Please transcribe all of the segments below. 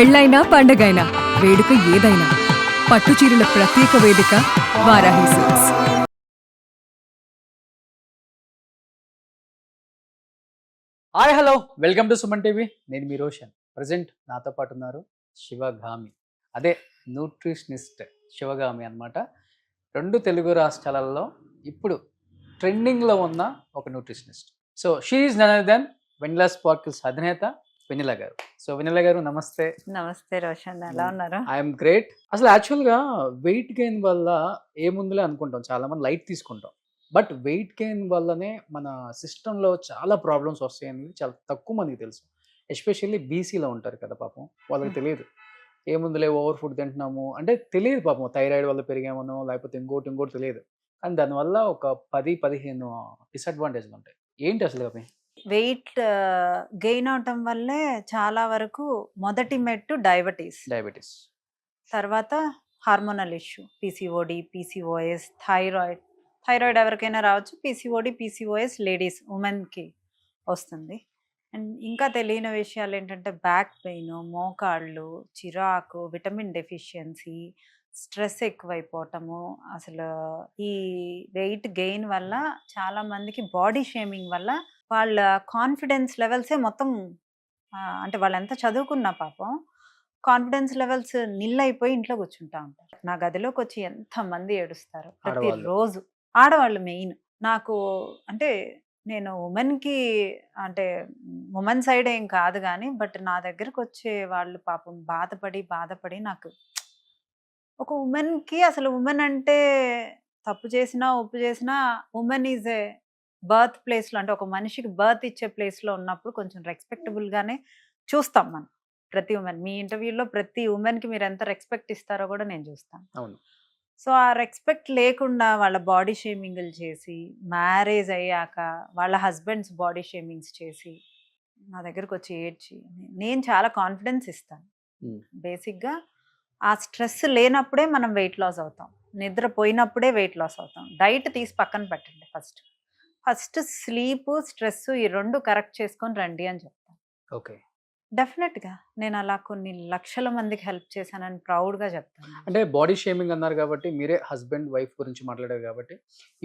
పెళ్ళైనా పండగైనా వేడుక ఏదైనా పట్టు చీరల ప్రత్యేక వేదిక Varahi silks. Hi hello welcome to Suman TV. నేను మీ రోషన్. ప్రజెంట్ నాతో పాటు ఉన్నారు శివగామి, అదే న్యూట్రిషనిస్ట్ శివగామి అన్నమాట. 2 తెలుగు రాష్ట్రాలలో ఇప్పుడు ట్రెండింగ్లో ఉన్న ఒక nutritionist. So she is none other than Vennela sparkles అధినేత వెనిలా గారు. సో వెనిలా గారు నమస్తే. నమస్తే రోషన్, ఎలా ఉన్నారు? I'm great. అసలు యాక్చువల్గా వెయిట్ గెయిన్ వల్ల ఏముందిలే అనుకుంటాం, చాలా మంది లైట్ తీసుకుంటాం. బట్ వెయిట్ గెయిన్ వల్లనే మన సిస్టంలో చాలా ప్రాబ్లమ్స్ వస్తాయని చాలా తక్కువ మందికి తెలుసు. ఎస్పెషల్లీ బీసీలో ఉంటారు కదా పాపం, వాళ్ళకి తెలియదు. ఏముందిలే ఓవర్ ఫుడ్ తింటున్నాము అంటే తెలియదు పాపం, థైరాయిడ్ వల్ల పెరిగామనో లేకపోతే ఇంకోటి తెలియదు. కానీ దానివల్ల ఒక 10-15 డిసడ్వాంటేజ్లు ఉంటాయి. ఏంటి అసలు అవి? వెయిట్ గెయిన్ అవటం వల్లే చాలా వరకు మొదటి మెట్టు డయాబెటీస్, తర్వాత hormonal issue, PCOD, PCOS, thyroid ఎవరికైనా రావచ్చు. పీసీఓఎస్ లేడీస్, ఉమెన్కి వస్తుంది. అండ్ ఇంకా తెలియని విషయాలు ఏంటంటే బ్యాక్ పెయిన్, మోకాళ్ళు, చిరాకు, విటమిన్ డెఫిషియన్సీ, స్ట్రెస్ ఎక్కువైపోవటము. అసలు ఈ వెయిట్ గెయిన్ వల్ల చాలా మందికి బాడీ షేమింగ్ వల్ల వాళ్ళ కాన్ఫిడెన్స్ లెవెల్సే మొత్తం అంటే వాళ్ళు ఎంత చదువుకున్నా పాపం కాన్ఫిడెన్స్ లెవెల్స్ నిల్ అయిపోయి ఇంట్లో కూర్చుంటా ఉంటారు. నా గదిలోకి వచ్చి ఎంతమంది ఏడుస్తారు ప్రతిరోజు, ఆడవాళ్ళు మెయిన్. నాకు అంటే నేను ఉమెన్కి అంటే ఉమెన్ సైడ్ ఏం కాదు కానీ, బట్ నా దగ్గరకు వచ్చే వాళ్ళు పాపం బాధపడి నాకు ఒక ఉమెన్కి అసలు ఉమెన్ అంటే తప్పు చేసినా ఒప్పు చేసినా ఉమెన్ ఈజ్ ఏ బర్త్ ప్లేస్లో, అంటే ఒక మనిషికి బర్త్ ఇచ్చే ప్లేస్లో ఉన్నప్పుడు కొంచెం రెస్పెక్టబుల్గానే చూస్తాం మనం. ప్రతి ఉమెన్, మీ ఇంటర్వ్యూలో ప్రతి ఉమెన్కి మీరు ఎంత రెస్పెక్ట్ ఇస్తారో కూడా నేను చూస్తాను. అవును. సో ఆ రెస్పెక్ట్ లేకుండా వాళ్ళ బాడీ షేమింగ్లు చేసి, మ్యారేజ్ అయ్యాక వాళ్ళ హస్బెండ్స్ బాడీ షేమింగ్స్ చేసి నా దగ్గరకు వచ్చి ఏడ్చి, నేను చాలా కాన్ఫిడెన్స్ ఇస్తాను. బేసిక్గా ఆ స్ట్రెస్ లేనప్పుడే మనం వెయిట్ లాస్ అవుతాం, నిద్ర పోయినప్పుడే వెయిట్ లాస్ అవుతాం. డైట్ తీసి పక్కన పెట్టండి, ఫస్ట్ స్లీప్, స్ట్రెస్ ఈ 2 కరెక్ట్ చేసుకొని రండి అని చెప్తాను. ఓకే, డెఫినెట్గా నేను అలా కొన్ని లక్షల మందికి హెల్ప్ చేశానని ప్రౌడ్గా చెప్తాను. అంటే బాడీ షేమింగ్ అన్నారు కాబట్టి, మీరే హస్బెండ్ వైఫ్ గురించి మాట్లాడారు కాబట్టి,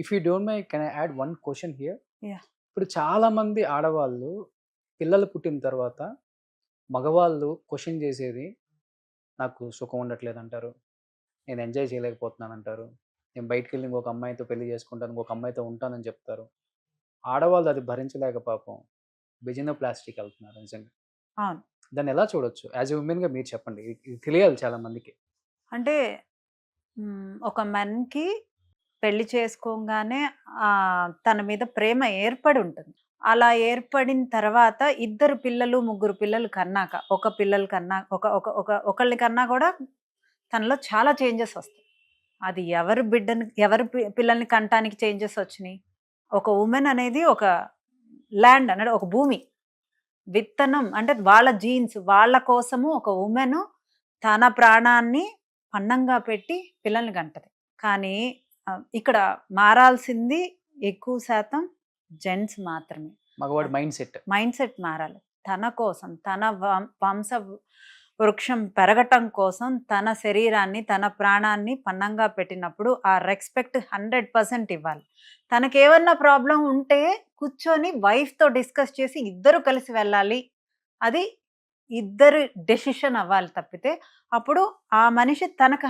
if you don't mind can I add one question here? ఇప్పుడు చాలా మంది ఆడవాళ్ళు పిల్లలు పుట్టిన తర్వాత మగవాళ్ళు క్వశ్చన్ చేసేది, నాకు సుఖం ఉండట్లేదు అంటారు, నేను ఎంజాయ్ చేయలేకపోతున్నాను అంటారు, నేను బయటికి వెళ్ళి ఇంకొక అమ్మాయితో పెళ్లి చేసుకుంటాను, ఇంకొక అమ్మాయితో ఉంటానని చెప్తారు. ఆడవాళ్ళు అది భరించలేక పాపం ప్లాస్టిక్ వెళ్తున్నారు నిజంగా. అవును, దాన్ని ఎలా చూడొచ్చు? యాజ్ ఎ ఉమెన్గా మీరు చెప్పండి, ఇది తెలియాలి చాలా మందికి. అంటే ఒక మెన్కి పెళ్లి చేసుకోగానే తన మీద ప్రేమ ఏర్పడి ఉంటుంది. అలా ఏర్పడిన తర్వాత 2 పిల్లలు 3 పిల్లలు కన్నాక, ఒకళ్ళని కన్నా కూడా తనలో చాలా చేంజెస్ వస్తాయి. అది ఎవరి పిల్లల్ని కంటానికి చేంజెస్ వచ్చినాయి. ఒక ఉమెన్ అనేది ఒక ల్యాండ్ అనేది ఒక భూమి, విత్తనం అంటే వాళ్ళ జీన్స్, వాళ్ళ కోసము ఒక ఉమెన్ తన ప్రాణాన్ని పన్నంగా పెట్టి పిల్లల్ని కంటది. కానీ ఇక్కడ మారాల్సింది ఎక్కువ శాతం జెంట్స్ మాత్రమే. మగవాడి మైండ్ సెట్ మారాలి. తన కోసం, తన వంశ వృక్షం పెరగటం కోసం తన శరీరాన్ని, తన ప్రాణాన్ని పన్నంగా పెట్టినప్పుడు ఆ రెస్పెక్ట్ 100% ఇవ్వాలి. తనకేమన్నా ప్రాబ్లం ఉంటే కూర్చొని వైఫ్తో డిస్కస్ చేసి 2 కలిసి వెళ్ళాలి. అది 2 డెసిషన్ అవ్వాలి తప్పితే అప్పుడు ఆ మనిషి తనకు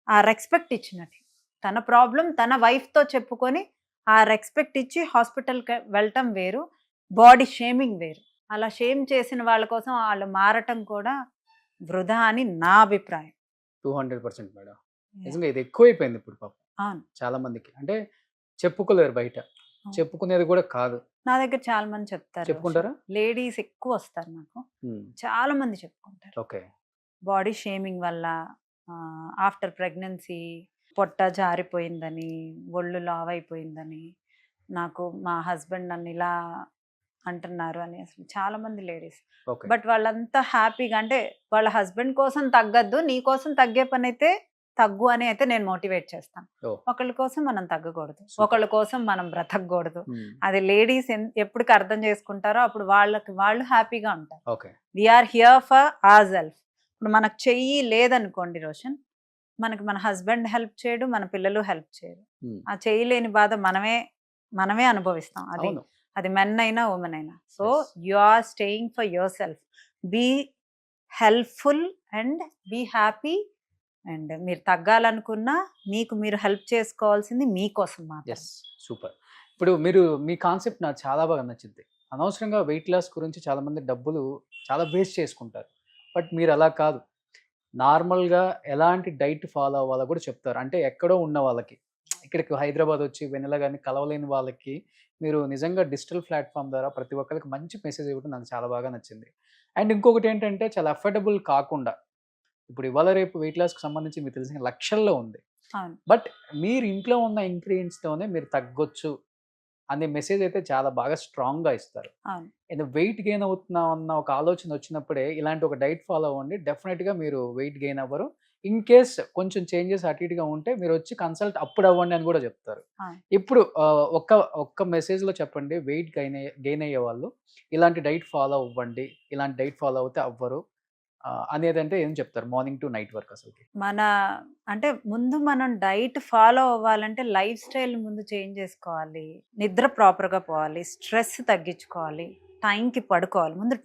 ఆ రెస్పెక్ట్ ఇచ్చినట్టు. తన ప్రాబ్లం తన వైఫ్తో చెప్పుకొని ఆ రెస్పెక్ట్ ఇచ్చి హాస్పిటల్కి వెళ్ళటం వేరు, బాడీ షేమింగ్ వేరు. అలా షేమ్ చేసిన వాళ్ళ కోసం వాళ్ళు మారటం కూడా వృధా అని నా అభిప్రాయం. 200% మేడం. నిజంగా ఇది ఎక్కువైపోయింది ఇప్పుడు పాపం. అవును, చాలా మందికి అంటే చెప్పుకోలేరు, బయట చెప్పుకునేది కూడా కాదు. నా దగ్గర చాలా మంది చెప్తారు. చెప్పుకుంటారా? లేడీస్ ఎక్కువ వస్తారు నాకు, చాలా మంది చెప్పుకుంటారు. ఓకే, బాడీ షేమింగ్ వల్ల ఆఫ్టర్ ప్రెగ్నెన్సీ పొట్ట జారిపోయిందని, ఒళ్ళు లావ్ అయిపోయిందని, నాకు మా హస్బెండ్ నన్ను ఇలా అంటున్నారు అని అసలు చాలా మంది లేడీస్. బట్ వాళ్ళంతా హ్యాపీగా, అంటే వాళ్ళ హస్బెండ్ కోసం తగ్గద్దు, నీ కోసం తగ్గే పని అయితే తగ్గు అని అయితే నేను మోటివేట్ చేస్తాను. ఒకళ్ళ కోసం మనం తగ్గకూడదు, ఒకళ్ళ కోసం మనం బ్రతకూడదు. అది లేడీస్ ఎప్పటికి అర్థం చేసుకుంటారో అప్పుడు వాళ్ళు హ్యాపీగా ఉంటారు. We are here for our self. ఇప్పుడు మనకు చెయ్యి లేదనుకోండి రోషన్, మనకి మన హస్బెండ్ హెల్ప్ చేయడు, మన పిల్లలు హెల్ప్ చేయరు. ఆ చెయ్యి లేని బాధ మనమే అనుభవిస్తాం. అది మెన్ అయినా ఉమెన్ అయినా. So you are staying for your self. Be helpful and be happy. అండ్ మీరు తగ్గాలనుకున్నా మీకు మీరు హెల్ప్ చేసుకోవాల్సింది మీకోసం మాత్రం. సూపర్. ఇప్పుడు మీరు మీ కాన్సెప్ట్ నాకు చాలా బాగా నచ్చింది. అనవసరంగా వెయిట్ లాస్ గురించి చాలా మంది డబ్బులు చాలా వేస్ట్ చేసుకుంటారు. బట్ మీరు అలా కాదు, నార్మల్గా ఎలాంటి డైట్ ఫాలో అవ్వాలో కూడా చెప్తారు. అంటే ఎక్కడో ఉన్న వాళ్ళకి, ఇక్కడికి హైదరాబాద్ వచ్చి వెన్నెల కానీ కలవలేని వాళ్ళకి మీరు నిజంగా డిజిటల్ ప్లాట్ఫామ్ ద్వారా ప్రతి ఒక్కరికి మంచి మెసేజ్ ఇవ్వడం నాకు చాలా బాగా నచ్చింది. అండ్ ఇంకొకటి ఏంటంటే చాలా అఫోర్డబుల్ కాకుండా, ఇప్పుడు ఇవాళ రేపు వెయిట్ లాస్కి సంబంధించి మీకు తెలిసిన లక్షల్లో ఉంది. బట్ మీరు ఇంట్లో ఉన్న ఇంగ్రీడియంట్స్తోనే మీరు తగ్గొచ్చు అనే మెసేజ్ అయితే చాలా బాగా స్ట్రాంగ్గా ఇస్తారు. ఏదో వెయిట్ గెయిన్ అవుతున్నా అన్న ఒక ఆలోచన వచ్చినప్పుడే ఇలాంటి ఒక డైట్ ఫాలో అవ్వండి, డెఫినెట్గా మీరు వెయిట్ గెయిన్ అవ్వరు. ఇన్ కేస్ కొంచెం చేంజెస్ అటు ఇటుగా ఉంటే మీరు వచ్చి కన్సల్ట్ అప్పుడు అవ్వండి అని కూడా చెప్తారు. ఇప్పుడు ఒక్క మెసేజ్లో చెప్పండి, వెయిట్ గెయిన్ అయ్యే వాళ్ళు ఇలాంటి డైట్ ఫాలో అవ్వండి, ఇలాంటి డైట్ ఫాలో అవుతే అవ్వరు అనేది అంటే ఏం చెప్తారు మార్నింగ్ టు నైట్ వరకు? అసలు అంటే ముందు మనం డైట్ ఫాలో అవ్వాలంటే లైఫ్ స్టైల్ ముందు చేంజ్ చేసుకోవాలి, నిద్ర ప్రాపర్గా పోవాలి, స్ట్రెస్ తగ్గించుకోవాలి, టైంకి పడుకోవాలి. ముందు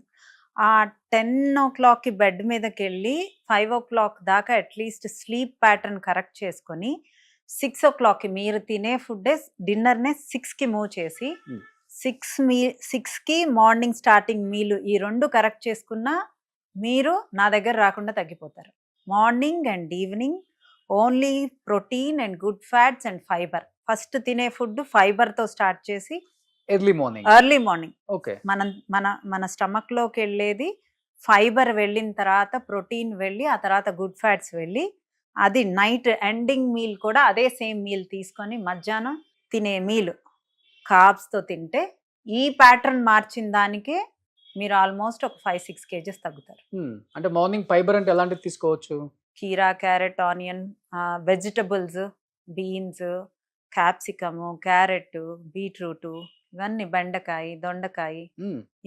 ఆ 10 o'clockకి బెడ్ మీదకి వెళ్ళి 5 o'clock దాకా అట్లీస్ట్ స్లీప్ ప్యాటర్న్ కరెక్ట్ చేసుకొని 6 o'clockకి మీరు తినే ఫుడ్డే డిన్నర్నే 6కి మూవ్ చేసి 6కి మార్నింగ్ స్టార్టింగ్ మీలు ఈ 2 కరెక్ట్ చేసుకున్నా మీరు నా దగ్గర రాకుండా తగ్గిపోతారు. Morning and evening only protein and good fats and fibre. First తినే ఫుడ్ ఫైబర్తో స్టార్ట్ చేసి ఎర్లీ మార్నింగ్ ఓకే, మన స్టమక్లోకి వెళ్ళేది ఫైబర్, వెళ్ళిన తర్వాత ప్రోటీన్ వెళ్ళి ఆ తర్వాత గుడ్ ఫ్యాట్స్ వెళ్ళి అది నైట్ ఎండింగ్ మీల్ కూడా అదే సేమ్ మీల్ తీసుకొని మధ్యాహ్నం తినే మీల్ కార్బ్స్తో తింటే ఈ ప్యాటర్న్ మార్చిన దానికే మీరు ఆల్మోస్ట్ ఒక 5-6 kgs తగ్గుతారు. అంటే మార్నింగ్ ఫైబర్ అంటే ఎలాంటివి తీసుకోవచ్చు? కీరా, carrot, onion, vegetables, beans, capsicum, carrot, beetroot, ఇవన్నీ బెండకాయ, దొండకాయ,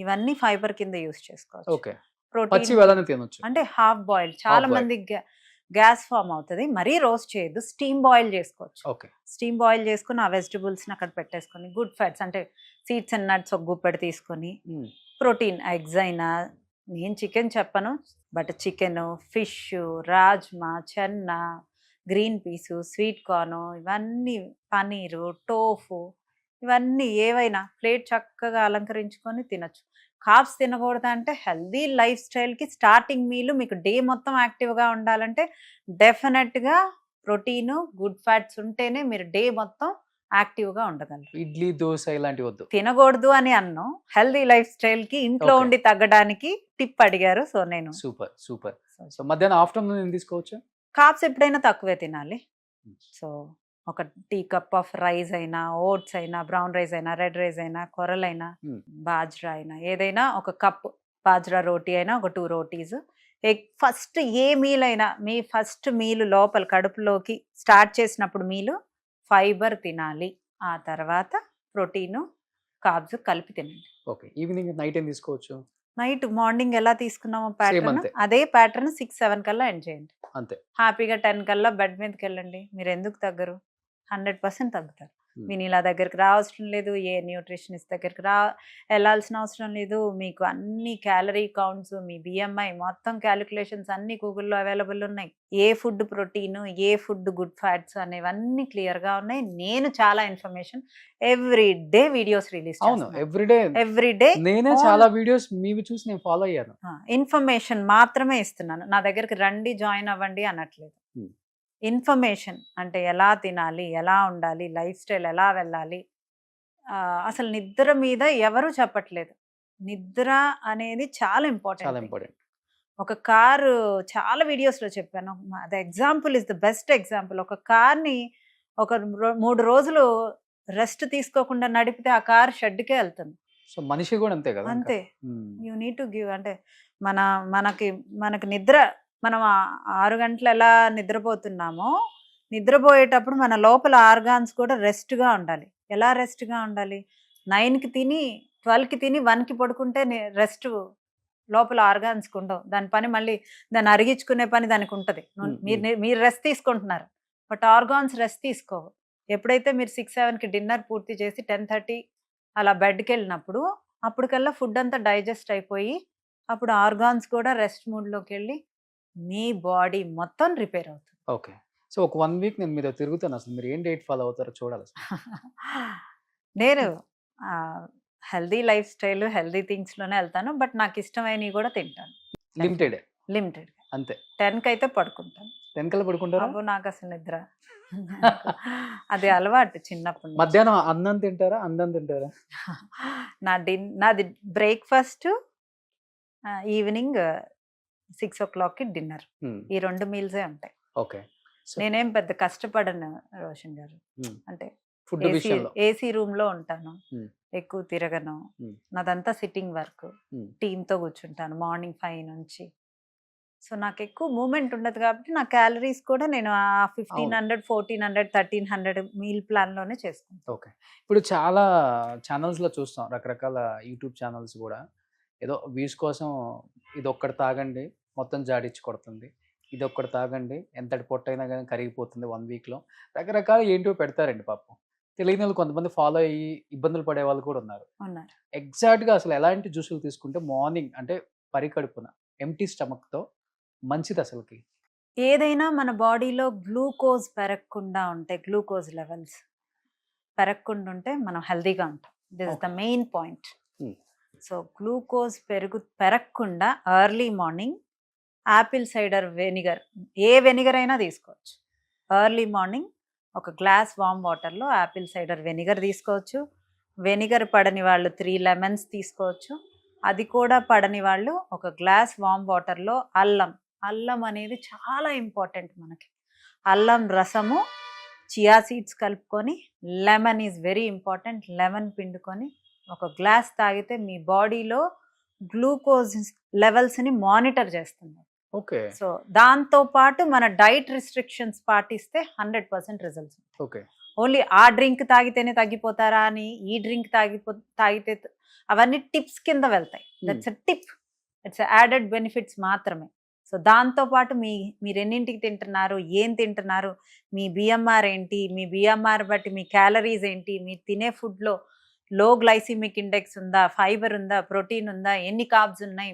ఇవన్నీ ఫైబర్ కింద యూస్ చేసుకోవచ్చు. ప్రోటీన్ అంటే హాఫ్ బాయిల్, చాలా మంది గ్యాస్ ఫామ్ అవుతుంది, మరీ రోస్ట్ చేయొద్దు, స్టీమ్ బాయిల్ చేసుకోవచ్చు. స్టీమ్ బాయిల్ చేసుకుని ఆ వెజిటబుల్స్ని అక్కడ పెట్టేసుకొని గుడ్ ఫ్యాట్స్ అంటే సీడ్స్ అండ్ నట్స్ ఒక గుప్పెడు తీసుకొని ప్రోటీన్ ఎగ్స్ అయినా, నేను చికెన్ చెప్పను but chicken, fish, rajma, Chenna, green peas, sweet corn, ఇవన్నీ పనీరు, టోఫు, ఇవన్నీ ఏవైనా ప్లేట్ చక్కగా అలంకరించుకొని తినచ్చు. కార్బ్స్ తినకూడదు అంటే హెల్దీ లైఫ్ స్టైల్కి స్టార్టింగ్ మీలు మీకు డే మొత్తం యాక్టివ్గా ఉండాలంటే డెఫినెట్గా ప్రోటీను, గుడ్ ఫ్యాట్స్ ఉంటేనే మీరు డే మొత్తం యాక్టివ్గా ఉండగలరు. ఇడ్లీ, దోశ ఇలాంటివి వద్దు, తినకూడదు అని అన్నాం. హెల్దీ లైఫ్ స్టైల్కి ఇంట్లో ఉండి తగ్గడానికి టిప్ అడిగారు, సో నేను సూపర్. సో మధ్యాహ్నం ఆఫ్టర్నూన్ ఏం తీసుకోవచ్చు? కార్బ్స్ ఎప్పుడైనా తక్కువే తినాలి. సో ఒక టీ కప్ ఆఫ్ రైస్ అయినా, ఓట్స్ అయినా, బ్రౌన్ రైస్ అయినా, రెడ్ రైస్ అయినా, కొరలైనా, బాజ్రా అయినా, ఏదైనా ఒక కప్ బాజ్రా రోటీ అయినా ఒక 2 రోటీస్. ఫస్ట్ ఏ మీల్ అయినా మీ ఫస్ట్ మీల్ లోపల కడుపులోకి స్టార్ట్ చేసినప్పుడు మీలు ఫైబర్ తినాలి, ఆ తర్వాత ప్రోటీను, కార్బ్స్ కలిపి తినండి. ఓకే. ఈవినింగ్ నైట్ ఏం తీసుకోవచ్చు? నైట్ మార్నింగ్ ఎలా తీసుకున్నామో ప్యాటర్న్ అదే ప్యాటర్న్ 6-7 కల్లా ఎండ్ చేయండి. అంతే. హ్యాపీగా 10 కల్లా బెడ్ మీదకి వెళ్ళండి. మీరు ఎందుకు తగ్గరు? 100% తగ్గుతారు. వినీలా దగ్గరికి రావసరం లేదు, ఏ న్యూట్రిషనిస్ట్ దగ్గరికి వెళ్ళాల్సిన అవసరం లేదు. మీకు అన్ని క్యాలరీ కౌంట్స్, మీ BMI మొత్తం క్యాలిక్యులేషన్స్ అన్ని గూగుల్లో అవైలబుల్ ఉన్నాయి. ఏ ఫుడ్ ప్రోటీన్, ఏ ఫుడ్ గుడ్ ఫ్యాట్స్ అనేవన్నీ క్లియర్గా ఉన్నాయి. నేను చాలా information every day videos release every day నేనే చాలా వీడియోస్ మీవి చూసి నేను ఫాలో అయ్యాను. ఇన్ఫర్మేషన్ మాత్రమే ఇస్తున్నాను, నా దగ్గరికి రండి జాయిన్ అవ్వండి అనట్లేదు. ఇన్ఫర్మేషన్ అంటే ఎలా తినాలి, ఎలా ఉండాలి, లైఫ్ స్టైల్ ఎలా వెళ్ళాలి. అసలు నిద్ర మీద ఎవరు చెప్పట్లేదు. నిద్ర అనేది చాలా ఇంపార్టెంట్. ఒక కారు చాలా వీడియోస్లో చెప్పాను, the example is the best example. ఒక కార్ని ఒక 3 రోజులు రెస్ట్ తీసుకోకుండా నడిపితే ఆ కార్ షెడ్కే వెళ్తుంది. సో మనిషి కూడా అంతే కదా. అంతే. You need to give. అంటే మనకి నిద్ర, మనం 6 గంటలు ఎలా నిద్రపోతున్నామో నిద్రపోయేటప్పుడు మన లోపల ఆర్గాన్స్ కూడా రెస్ట్గా ఉండాలి. ఎలా రెస్ట్గా ఉండాలి? 9కి తిని 12కి తిని 1కి పడుకుంటే రెస్ట్ లోపల ఆర్గాన్స్కి ఉండవు. దాని పని మళ్ళీ దాన్ని అరిగించుకునే పని దానికి ఉంటుంది. మీరు రెస్ట్ తీసుకుంటున్నారు, బట్ ఆర్గాన్స్ రెస్ట్ తీసుకోవు. ఎప్పుడైతే మీరు 6-7కి డిన్నర్ పూర్తి చేసి 10:30 అలా బెడ్కి వెళ్ళినప్పుడు అప్పటికల్లా ఫుడ్ అంతా డైజెస్ట్ అయిపోయి అప్పుడు ఆర్గాన్స్ కూడా రెస్ట్ మూడ్లోకి వెళ్ళి మీ బాడీ మొత్తం రిపేర్ అవుతుంది. ఓకే. సో ఒక 1 వీక్ నేను మీతో తిరుగుతాను. అసలు మీరు ఏం డైట్ ఫాలో అవుతారో చూడాలి అసలు. నేను హెల్దీ లైఫ్ స్టైల్, హెల్దీ థింగ్స్లోనే వెళ్తాను, బట్ నాకు ఇష్టమైనవి కూడా తింటాను. Limited limited. అంతే. 10కి అయితే పడుకుంటాను. 10 కల్లా పడుకుంటారా? అబ్బో నాకు అసలు నిద్ర అది అలవాటు చిన్నప్పుడు నుంచి. మధ్యాహ్నం అన్నం తింటారా? అన్నం తింటారా? నాది బ్రేక్ఫాస్ట్, ఈవినింగ్ 6 o'clockకి డిన్నర్. ఈ 2 మీల్సే ఉంటాయి. ఓకే. నేనేం పెద్ద కష్టపడను రోషన్ గారు. అంటే ఫుడ్ విషయంలో ఏసీ రూమ్ లో ఉంటాను, ఎక్కువ తిరగను. నాదంతా సిట్టింగ్ వర్క్, టీంతో కూర్చుంటాను మార్నింగ్ 5 నుంచి. సో నాకు ఎక్కువ మూమెంట్ ఉండదు కాబట్టి నా క్యాలరీస్ కూడా నేను 1500, 1400, 1300 మీల్ ప్లాన్ లోనే చేసుకుంటాను. ఓకే. ఇప్పుడు చాలా ఛానల్స్ లో చూస్తాం, రకరకాల యూట్యూబ్ ఛానల్స్ కూడా ఏదో వ్యూస్ కోసం ఇది ఒక్కటి తాగండి మొత్తం జాడిచ్చి కొడుతుంది, ఇది ఒక్కటి తాగండి ఎంతటి పొట్టైనా కానీ కరిగిపోతుంది 1 వీక్లో, రకరకాల ఏంటో పెడతారండి. పాపం తెలియని వాళ్ళు కొంతమంది ఫాలో అయ్యి ఇబ్బందులు పడే వాళ్ళు కూడా ఉన్నారు. ఎగ్జాక్ట్గా అసలు ఎలాంటి జ్యూసులు తీసుకుంటే మార్నింగ్ అంటే పరికడుపున ఎంటీ స్టమక్తో మంచిది అసలుకి? ఏదైనా మన బాడీలో గ్లూకోజ్ పెరగకుండా ఉంటే, గ్లూకోజ్ లెవెల్స్ పెరగకుండా ఉంటే మనం హెల్దీగా ఉంటాం. This is the main point. So glucose పెరగకుండా early morning apple cider vinegar, ఏ వెనిగర్ అయినా తీసుకోవచ్చు. ఎర్లీ మార్నింగ్ ఒక గ్లాస్ వామ్ వాటర్లో యాపిల్ సైడర్ వెనిగర్ తీసుకోవచ్చు. వెనిగర్ పడని వాళ్ళు 3 లెమన్స్ తీసుకోవచ్చు. అది కూడా పడని వాళ్ళు ఒక గ్లాస్ వామ్ వాటర్లో అల్లం అనేది చాలా ఇంపార్టెంట్ మనకి. అల్లం రసము, చియా సీడ్స్ కలుపుకొని, lemon is very important, lemon పిండుకొని ఒక గ్లాస్ తాగితే మీ బాడీలో గ్లూకోజ్ లెవెల్స్ని మానిటర్ చేస్తుంది. ఓకే. సో దాంతో పాటు మన డైట్ రిస్ట్రిక్షన్స్ పాటిస్తే 100% రిజల్ట్స్. ఓకే. ఓన్లీ ఆ డ్రింక్ తాగితేనే తగ్గిపోతారా అని, ఈ డ్రింక్ తాగితే అవన్నీ టిప్స్ కింద వెళ్తాయి. That's a tip, it's added benefits మాత్రమే. సో దాంతోపాటు మీరు ఎన్నింటికి తింటున్నారు, ఏం తింటున్నారు, మీ బిఎంఆర్ ఏంటి, మీ బిఎంఆర్ బట్టి మీ క్యాలరీస్ ఏంటి, మీరు తినే ఫుడ్లో లో గ్లైసిమిక్ ఇండెక్స్ ఉందా, ఫైబర్ ఉందా, ప్రోటీన్ ఉందా, ఎన్ని కార్బ్స్ ఉన్నాయి,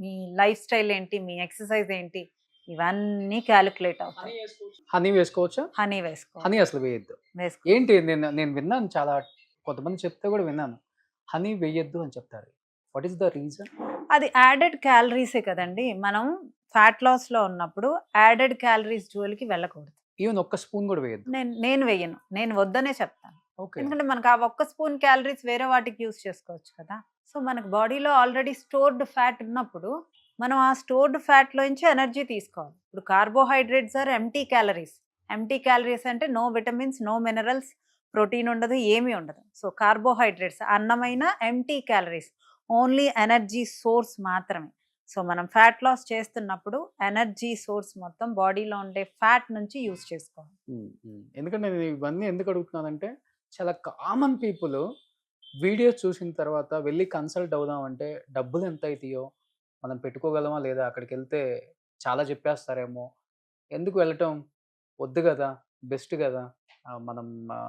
మీ లైఫ్ స్టైల్ ఏంటి, మీ ఎక్సర్సైజ్ ఏంటి, ఇవన్నీ క్యాలిక్యులేట్ అవుతాయి. హనీ వేసుకోవచ్చా? హనీ వేసుకో. హనీ అసలు వేయద్దు. ఏంటి, నేను విన్నాను, చాలా కొంతమంది చెప్తే కూడా విన్నాను హనీ వేయద్దు అని చెప్తారు. What is the reason? అది యాడెడ్ క్యాలరీసే కదండి. మనం ఫ్యాట్ లాస్ లో ఉన్నప్పుడు యాడెడ్ క్యాలరీస్ జోలికి వెళ్ళకూడదు. ఈవెన్ ఒక్క స్పూన్ కూడా వేయద్దు. నేను వేయను, నేను వద్దనే చెప్తాను. ఎందుకంటే మనకు ఆ ఒక్క స్పూన్ క్యాలరీస్ వేరే వాటికి యూస్ చేసుకోవచ్చు కదా. సో మనకు బాడీలో ఆల్రెడీ స్టోర్డ్ ఫ్యాట్ ఉన్నప్పుడు మనం ఆ స్టోర్డ్ ఫ్యాట్ లోంచి ఎనర్జీ తీసుకోవాలి. ఇప్పుడు carbohydrates are empty calories. Empty calories అంటే no vitamins, no minerals, protein ఉండదు, ఏమీ ఉండదు. సో కార్బోహైడ్రేట్స్ అన్నమైన empty calories, only energy source మాత్రమే. సో మనం ఫ్యాట్ లాస్ చేస్తున్నప్పుడు ఎనర్జీ సోర్స్ మొత్తం బాడీలో ఉండే ఫ్యాట్ నుంచి యూజ్ చేసుకోవాలి. ఎందుకంటే నేను ఇవన్నీ ఎందుకు అడుగుతున్నానంటే, చాలా కామన్ పీపుల్ వీడియోస్ చూసిన తర్వాత వెళ్ళి కన్సల్ట్ అవుదామంటే డబ్బులు ఎంత అవుతాయో, మనం పెట్టుకోగలమా లేదా, అక్కడికి వెళ్తే చాలా చెప్పేస్తారేమో, ఎందుకు వెళ్ళటం, వద్దు కదా, బెస్ట్ కదా, మనం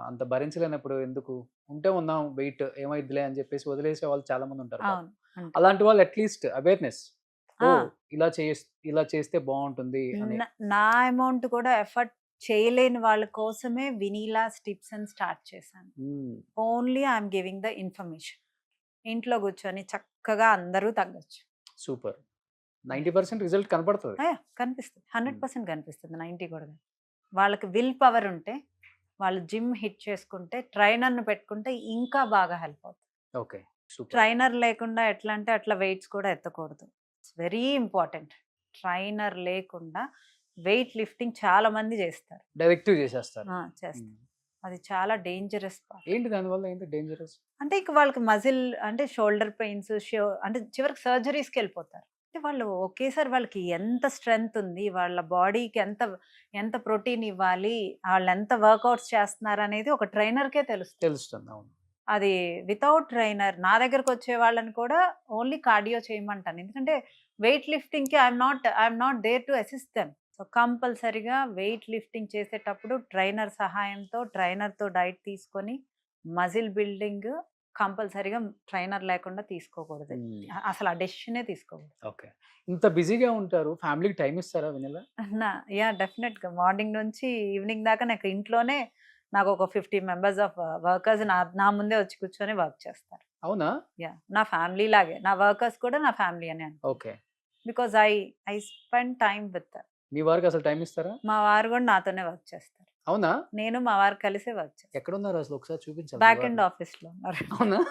అంత భరించలేనప్పుడు ఎందుకు, ఉంటే ఉన్నాం వెయిట్ ఏమైద్దిలే అని చెప్పేసి వదిలేసే వాళ్ళు చాలా మంది ఉంటారు. అలాంటి వాళ్ళు అట్లీస్ట్ అవేర్నెస్, ఇలా చేస్తే బాగుంటుంది. నా అమౌంట్ కూడా ఎఫర్ట్ చేయలేని వాళ్ళ కోసమే వినీలా టిప్స్ అని స్టార్ట్ చేశాను. Only I'm giving the information. ఇంట్లో కూర్చొని చక్కగా అందరూ తగ్గచ్చు. సూపర్. 90% రిజల్ట్ కనపడుతుంది. కనిపిస్తుంది, 100% కనిపిస్తుంది. 90 కూడా. వాళ్ళకి విల్ పవర్ ఉంటే, వాళ్ళు జిమ్ హిట్ చేసుకుంటే, ట్రైనర్ను పెట్టుకుంటే ఇంకా బాగా హెల్ప్ అవుతుంది. ఓకే. ట్రైనర్ లేకుండా ఎట్లా అంటే అట్లా వెయిట్స్ కూడా ఎత్తకూడదు. It's very important. ట్రైనర్ లేకుండా వెయిట్ లిఫ్టింగ్ చాలా మంది చేస్తారు, డైరెక్ట్ చేసేస్తారు. అది చాలా డేంజరస్. ఏంటి దానివల్ల ఏంటి డేంజరస్ అంటే ఇక వాళ్ళకి మజిల్ అంటే షోల్డర్ పెయిన్స్, అంటే చివరికి సర్జరీస్కి వెళ్ళిపోతారు. అంటే వాళ్ళు ఒకేసారి వాళ్ళకి ఎంత స్ట్రెంగ్త్ ఉంది, వాళ్ళ బాడీకి ఎంత ప్రోటీన్ ఇవ్వాలి, వాళ్ళు ఎంత వర్కౌట్స్ చేస్తున్నారు అనేది ఒక ట్రైనర్కే తెలుస్తుంది. అవును. అది వితౌట్ ట్రైనర్ నా దగ్గరకు వచ్చే వాళ్ళని కూడా ఓన్లీ కార్డియో చేయమంటాను. ఎందుకంటే వెయిట్ లిఫ్టింగ్కి I'm not there to assist them. So కంపల్సరిగా వెయిట్ లిఫ్టింగ్ చేసేటప్పుడు ట్రైనర్ సహాయంతో ట్రైనర్తో డైట్ తీసుకొని మజిల్ బిల్డింగ్ కంపల్సరిగా ట్రైనర్ లేకుండా తీసుకోకూడదు. అసలు ఆ డెసిషనే తీసుకోకూడదు. ఓకే. ఇంత బిజీగా ఉంటారు, ఫ్యామిలీకి టైం ఇస్తారా వెన్నెల? యా డెఫినెట్గా మార్నింగ్ నుంచి ఈవినింగ్ దాకా నాకు ఇంట్లోనే నాకు ఒక 50 మెంబర్స్ ఆఫ్ వర్కర్స్ నా ముందే వచ్చి కూర్చొని వర్క్ చేస్తారు. అవునా? యా నా ఫ్యామిలీ లాగే నా వర్కర్స్ కూడా నా ఫ్యామిలీ అని అంటారు. Okay. Because I spend time with. మీ వారికి అసలు టైం ఇస్తారా? మా వారు కూడా నాతోనే వర్క్ చేస్తారు. అవునా? నేను మా వారు కలిసే వర్క్ చేస్తాను. ఎక్కడ ఉన్నారు అసలు ఒకసారి చూపించాలి. బ్యాక్ ఎండ్ ఆఫీస్ లో ఉన్నారు. అవునా?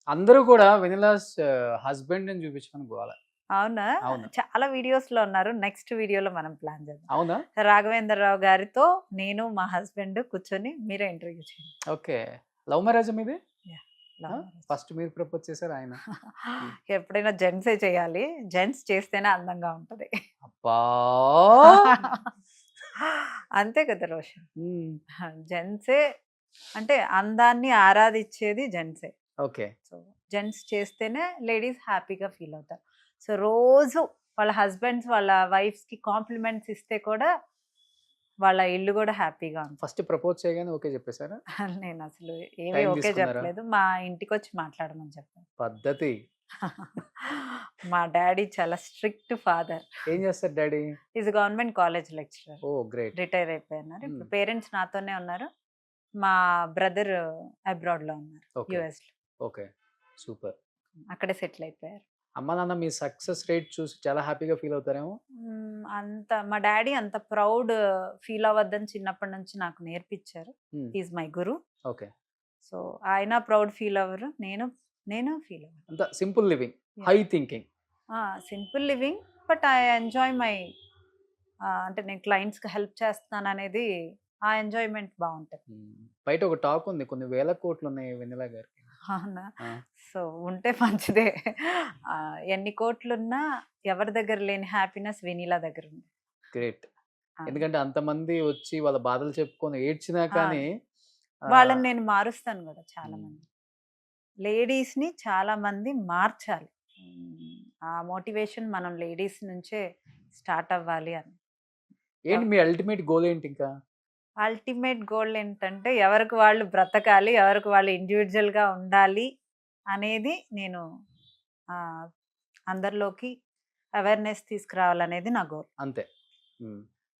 అందరూ కూడా వెనిలాస్ హస్బెండ్ అని చూపించమని పోవాలి. అవునా? అవును. చాలా వీడియోస్ లో ఉన్నారు. నెక్స్ట్ వీడియోలో మనం ప్లాన్ చేద్దాం. అవునా? రాఘవేంద్రరావు గారితో నేను మా హస్బెండ్ కూర్చొని మీరే ఇంటర్వ్యూ చేయండి. ఓకే. లవ్ మ్యారేజ్ మీది? Love marriage. ఫస్ట్ మీరు ప్రపోజ్ చేశారు, ఆయన? ఎప్పుడైనా జెంట్సే చేయాలి. జెంట్స్ చేస్తేనే అందంగా ఉంటది. అబ్బా. అంతే కదా రోషన్. మ్మ్. జెంట్సే అంటే అందాన్ని ఆరాధించేది జెంట్సే. ఓకే. సో జెంట్స్ చేస్తేనే లేడీస్ హ్యాపీగా ఫీల్ అవుతారు. సో రోజు వాళ్ళ హస్బెండ్స్ వాళ్ళ వైఫ్స్కి కాంప్లిమెంట్స్ ఇస్తే కూడా వాళ్ళ ఇల్లు కూడా హ్యాపీగా ఉంటుంది. ఫస్ట్ ప్రపోజ్ చేయగానే ఓకే చెప్పేశారా? నేను అసలు ఏమీ Time ఓకే తీసుకున్నారా? చెప్పలేదు. మా ఇంటికి వచ్చి మాట్లాడమని చెప్పాను. పద్ధతి. మా డాడీ చాలా స్ట్రిక్ట్ ఫాదర్. ఏం చేస్తారు daddy? Is government college lecturer. Oh great. Retire అయిపోయినారు. ఇప్పుడు Hmm. పేరెంట్స్ నాతోనే ఉన్నారు. మా బ్రదర్ అబ్రాడ్ లో ఉన్నారు, Okay. యుఎస్ లో. Okay, super. అక్కడే సెటిల్ అయిపోయారు. అమ్మ నాన్న మీ సక్సెస్ రేట్ చూసి చాలా హ్యాపీగా ఫీల్ అవుతారేమో. అంత మా డాడీ అంత ప్రౌడ్ ఫీల్ అవ్వద్దని చిన్నప్పటి నుంచి నాకు నేర్పించారు. Hmm. Is my Guru. Okay. So ఆయన ప్రౌడ్ ఫీల్ అవ్వరు, నేను ఫీల్ అవ్వరు. అంత simple living, Yeah. High thinking. Simple living, but I enjoy my అంటే నేను క్లయింట్స్కి హెల్ప్ చేస్తున్నాను అనేది ఆ ఎంజాయ్మెంట్ బాగుంటుంది. బయట ఒక టాక్ ఉంది, కొన్ని వేల కోట్లు ఉన్నాయి వెన్నెల గారికి. అవునా? ఆ, సో ఉంటే మంచిదే. ఎన్ని కోట్లున్నా ఎవరి దగ్గర లేని హ్యాపీనెస్ వెనీలా దగ్గర ఉంది. గ్రేట్. ఆ, ఎందుకంటే అంతమంది వచ్చి వాళ్ళ బాధలు చెప్పుకొని ఏడ్చినా కానీ వాళ్ళని నేను మారుస్తాను కూడా. చాలా మ్మ్. మంది లేడీస్ని చాలా మంది మార్చాలి. ఆ మోటివేషన్ మనం లేడీస్ నుంచే స్టార్ట్ అవ్వాలి అని. ఏంటి మీ అల్టిమేట్ గోల్ ఏంటి ఇంకా? అల్టిమేట్ గోల్ ఏంటంటే ఎవరికి వాళ్ళు బ్రతకాలి, ఎవరికి వాళ్ళు ఇండివిజువల్గా ఉండాలి అనేది నేను అందరిలోకి అవేర్నెస్ తీసుకురావాలనేది నా గోల్. అంతే.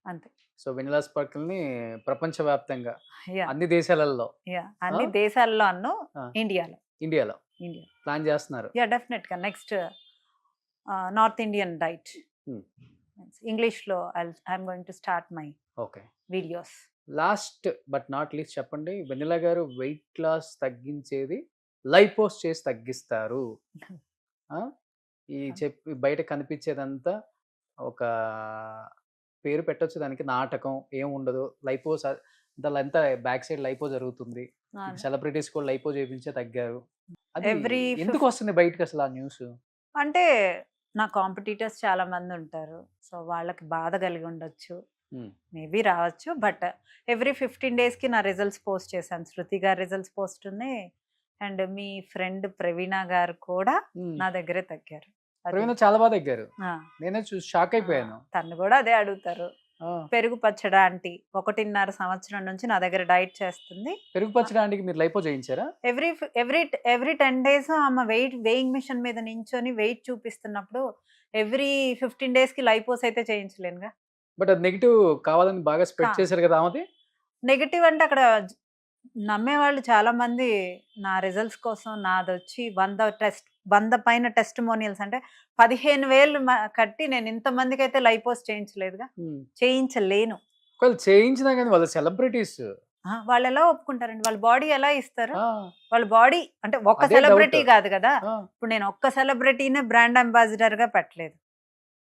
అంతే. సో వెనిలా స్పార్కిల్ని ప్రపంచవ్యాప్తంగా యా అన్ని దేశాలలో, యా అన్ని దేశాల్లో అన్ను, ఆ. ఇండియాలో ఇండియాలో ఇండియా ప్లాన్ చేస్తున్నారు. యా డెఫినెట్గా. Next north Indian diet Hmm. ఇంగ్లీష్లో I'm going to start my okay. Videos. Last but not least చెప్పండి, వెనిలా గారు వెయిట్ లాస్ తగ్గించేది లైపోస్ చేసి తగ్గిస్తారు. ఆ? ఈ చెప్పి బయట కనిపించేదంతా ఒక పేరు పెట్టొచ్చు దానికి, నాటకం ఏం ఉండదు. లైపోస్ అంత బ్యాక్ సైడ్ లైపో జరుగుతుంది. సెలబ్రిటీస్ కూడా లైపో చేయించే తగ్గారు. అది Every ఎందుకు వస్తుంది బయటకు అసలు ఆ న్యూస్? అంటే నా కాంపిటీటర్స్ చాలా మంది ఉంటారు. సో వాళ్ళకి బాధ కలిగి ఉండొచ్చు, మేబీ రావచ్చు. బట్ ఎవ్రీ 15 డేస్కి నా రిజల్ట్స్ పోస్ట్ చేశాను. శృతి గారి రిజల్ట్స్ పోస్ట్ ఉన్నాయి. అండ్ మీ ఫ్రెండ్ ప్రవీణ గారు కూడా నా దగ్గరే తగ్గారు. అది- ప్రవీణ చాలా బాగా తగ్గారు. ఆ, నేనే చూసి షాక్ అయిపోయాను. తను కూడా అదే అడుగుతారు. ఆ, పెరుగు పచ్చడి ఆంటీ 1.5 సంవత్సరం నుంచి నా దగ్గర డైట్ చేస్తుంది. పెరుగు పచ్చడానికి మీరు లైపో చేయించారా? ఎవ్రీ 10 డేస్ ఆమె వేయింగ్ మిషన్ మీద నించొని వెయిట్ చూపిస్తున్నప్పుడు ఎవ్రీ 15 డేస్కి లైపోస్ అయితే చేయించలేనుగా. బట్ అది నెగిటివ్ కావాలని బాగా స్ప్రెడ్ చేశారు కదా ఆమెది. నెగటివ్ అంటే అక్కడ నమ్మేవాళ్ళు చాలా మంది నా రిజల్ట్స్ కోసం నాది వచ్చి 100 పైన టెస్టిమోనియల్స్ అంటే 15,000 కట్టి నేను ఇంతమందికి అయితే లైపోస్ చేయించలేదుగా, చేయించలేను. ఒకవేళ చేయించినా కానీ వాళ్ళ సెలబ్రిటీస్. వాళ్ళు ఎలా ఒప్పుకుంటారండి? వాళ్ళ బాడీ ఎలా ఇస్తారు? వాళ్ళ బాడీ అంటే ఒక్క అదే సెలబ్రిటీ doubt. కాదు కదా. ఇప్పుడు నేను ఒక్క సెలబ్రిటీనే బ్రాండ్ అంబాసిడర్ గా పెట్టలేదు.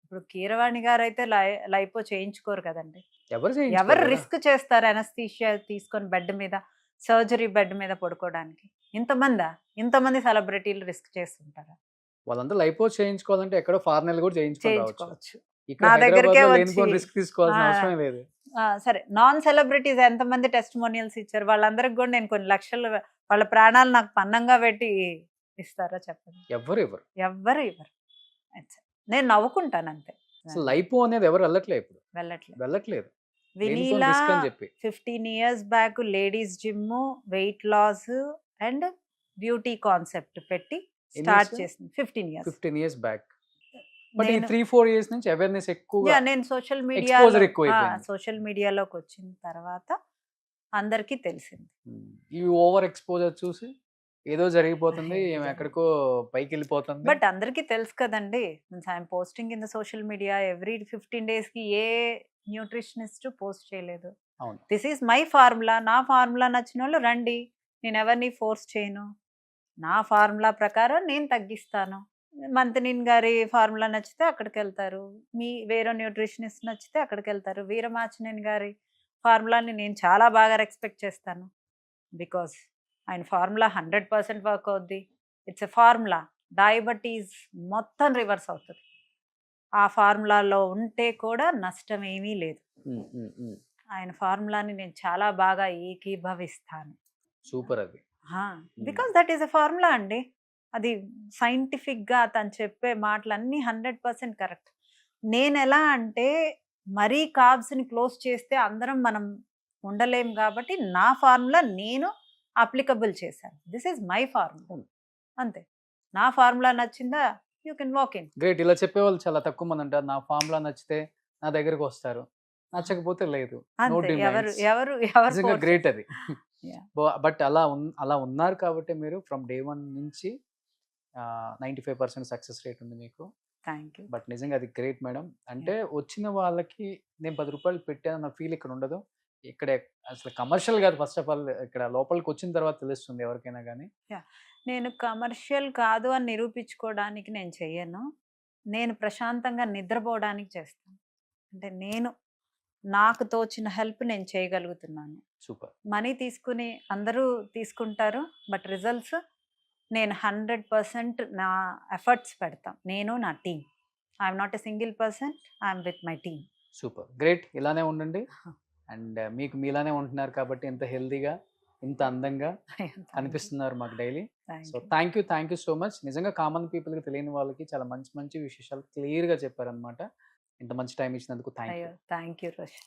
ఇప్పుడు కీరవాణి గారు అయితే లైపో చేయించుకోరు కదండి. ఎవరు రిస్క్ చేస్తారు అనస్థీషియా తీసుకొని బెడ్ మీద, సర్జరీ బెడ్ మీద పడుకోవడానికి? ఇంతమంది సెలబ్రిటీలు రిస్క్ చేస్తుంటారా? వాళ్ళంతా లైపో చేయించుకోవాలంటే ఎక్కడో ఫారెన్ కూడా చేయించుకోవచ్చు. ఇక్కడ నా దగ్గరికే హైదరాబాద్లో వచ్చి- లేనిపోని రిస్క్ తీసుకోవాల్సిన ఆ. అవసరం లేదు. సరే, నాన్ సెలబ్రిటీస్ ఎంతమంది టెస్టిమోనియల్స్ ఇచ్చారు? వాళ్ళందరికి కూడా నేను కొన్ని లక్షలు వాళ్ళ ప్రాణాలు నాకు పన్నంగా పెట్టి ఇస్తారా చెప్పండి? ఎవ్వరు ఎవరు ఎవ్వరు ఇవ్వరు. నేను నవ్వుకుంటాను అంతే. అసలు లైపో అనేది ఎవరు వెళ్ళట్లే ఇప్పుడు, వెళ్ళట్లేదు. వెళ్ళట్లేదు వినీలా రిస్క్ అని చెప్పి. 15 years back ladies gym, weight loss and beauty concept పెట్టి స్టార్ట్ years? చేసింది. 15 years. 15 years back. బట్ ఈ నేను 3-4 years నుంచి అవేర్నెస్ ఎక్కువగా నేను సోషల్ exposure ఎక్కువైపోయింది. సోషల్ మీడియాలోకి వచ్చిన తర్వాత అందరికీ తెలిసింది. ఈ ఓవర్ ఎక్స్పోజర్ చూసి ఏదో జరిగిపోతుంది, ఏదో ఏమి ఎక్కడికో పైకి వెళ్ళిపోతుంది. బట్ అందరికీ తెలుసు కదండి, I'm posting in the social media every 15 days కి ఏ న్యూట్రిషనిస్ట్ పోస్ట్ చేయలేదు. అవును. This is my formula. నా ఫార్ములా నచ్చిన వాళ్ళు రండి, నేను ఎవరిని ఫోర్స్ చేయను. నా ఫార్ములా ప్రకారం నేను తగ్గిస్తాను. మంతనీన్ గారి ఫార్ములా నచ్చితే అక్కడికి వెళ్తారు, మీ వేరే న్యూట్రిషనిస్ట్ నచ్చితే అక్కడికి వెళ్తారు. వీరమాచినేని గారి ఫార్ములాని నేను చాలా బాగా రెస్పెక్ట్ చేస్తాను, బికాస్ ఆయన ఫార్ములా 100% వర్క్ అవుద్ది. It's a formula. డయాబెటీస్ మొత్తం రివర్స్ అవుతుంది ఆ ఫార్ములాలో ఉంటే కూడా నష్టం ఏమీ లేదు. ఆయన ఫార్ములాని నేను చాలా బాగా ఏకీభవిస్తాను. సూపర్ అది. Because that is a formula అండి. అది సైంటిఫిక్గా తను చెప్పే మాటలన్నీ 100% కరెక్ట్. నేను ఎలా అంటే మరీ కార్బ్స్ని క్లోజ్ చేస్తే అందరం మనం ఉండలేం కాబట్టి నా ఫార్ములా నేను అప్లికబుల్ చేశాను. దిస్ ఈజ్ మై ఫార్ములా, అంతే. నా ఫార్ములా నచ్చిందా, you can walk in. Great. ఇలా చెప్పేవాళ్ళు చాలా తక్కువ మంది ఉంటారు. నా ఫార్ములా నచ్చితే నా దగ్గరకు వస్తారు, నచ్చకపోతే లేదు. నో అంతే. ఎవరు డిమాండ్స్. ఎవరు నిజంగా ఎవరు గ్రేట్ అది. Yeah. బట్ అలా ఉన్నారు కాబట్టి మీరు ఫ్రమ్ డే 1 నుంచి 95% సక్సెస్ రేట్ ఉంది మీకు. Thank you. బట్ నిజంగా అది గ్రేట్ మేడం. అంటే వచ్చిన వాళ్ళకి నేను 10 రూపాయలు పెట్టాను నా ఫీల్ ఇక్కడ ఉండదు. ఇక్కడ అసలు కమర్షియల్ కాదు, ఫస్ట్ ఆఫ్ ఆల్ ఇక్కడ లోపలికి వచ్చిన తర్వాత తెలుస్తుంది ఎవరికైనా కానీ. నేను కమర్షియల్ కాదు అని నిరూపించుకోవడానికి నేను చెయ్యను. నేను ప్రశాంతంగా నిద్రపోవడానికి చేస్తాను. అంటే నేను నాకు తోచిన హెల్ప్ నేను చేయగలుగుతున్నాను. సూపర్. మనీ తీసుకుని అందరూ తీసుకుంటారు, బట్ రిజల్ట్స్ నేను 100% నా ఎఫర్ట్స్ పెడతాం. నేను నా team. I'm not a single person, I'm with my team. Super, great. ఇలానే ఉండండి. అండ్ మీకు మీలానే ఉంటున్నారు కాబట్టి ఇంత హెల్దీగా ఇంత అందంగా అనిపిస్తున్నారు మాకు daily. So thank you so much. నిజంగా కామన్ పీపుల్కి తెలియని వాళ్ళకి చాలా మంచి మంచి విశేషాలు క్లియర్గా చెప్పారనమాట. ఇంత మంచి టైం ఇచ్చినందుకు thank you. Thank you Roshan.